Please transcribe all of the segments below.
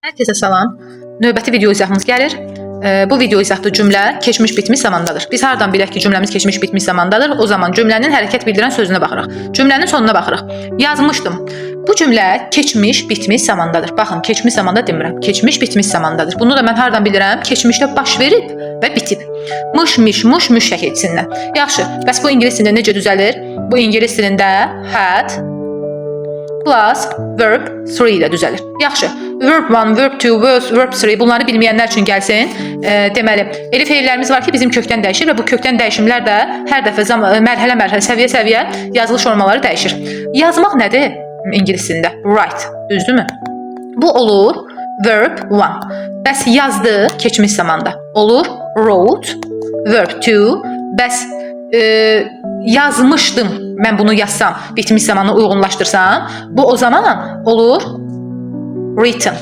Herkese salam. Növbəti video izahımız gəlir. Bu video izahda cümlə keçmiş bitmiş zamandadır. Biz hardan bilək ki, cümləmiz keçmiş bitmiş zamandadır? O zaman cümlənin hərəkət bildirən sözünə baxırıq. Cümlənin sonuna baxırıq. Yazmışdım. Bu cümlə keçmiş bitmiş zamandadır. Baxın, keçmiş zamanda demirəm. Keçmiş bitmiş zamandadır. Bunu da mən hardan bilirəm? Keçmişdə baş verib və bitib. Mış, miş, muş, müş şəkilçisindən. Yaxşı, bəs bu ingilis dilində necə düzəlir? Bu ingilis dilində had plus verb 3 ilə düzəlir. Yaxşı, verb 1, verb 2, verb 3 bunları bilməyənlər üçün gəlsin. Deməli, elə feillərimiz var ki, bizim kökdən dəyişir və bu kökdən dəyişimlər də hər dəfə mərhələ-mərhələ, səviyyə-səviyyə yazılış formaları dəyişir. Yazmaq nədir ingilis dilində? Write, düzdürmü? Bu olur verb 1. Bəs yazdı keçmiş zamanda. Olur wrote, verb 2. Bəs yazmışdım, mən bunu yazsam, bitmiş zamanı uyğunlaşdırsam, bu o zaman olur written.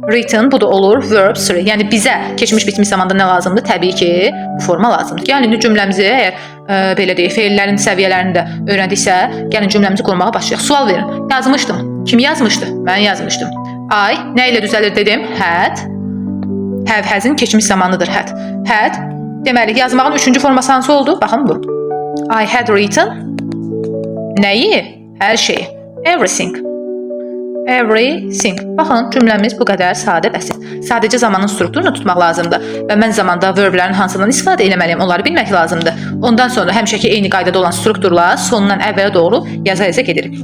Written, bu da olur verb 3. Yəni bizə keçmiş bitmiş zamanda nə lazımdır? Təbii ki, bu forma lazımdır. Gəlin indi cümləmizi, əgər belə deyək, feillərin səviyyələrini də öyrəndiksə, gəlin cümləmizi qurmağa başlayaq. Sual verin. Yazmışdım. Kim yazmışdı? Mən yazmışdım. I nə ilə düzəlir dedim? Had. Have-has'in keçmiş zamanıdır had. Had. Deməli, yazmağın 3-cü forması hansı oldu? Baxın bu. I had written nəyi? Hər şeyi. Everything. Everything. Baxın, cümləmiz bu qədər sadə bəsit. Sadəcə zamanın strukturunu tutmaq lazımdır və mən zamanda verblərin hansından istifadə etməliyəm, onları bilmək lazımdır. Ondan sonra həmişəki eyni qaydada olan strukturla sonundan əvvələ doğru yaza-yaza gedirik.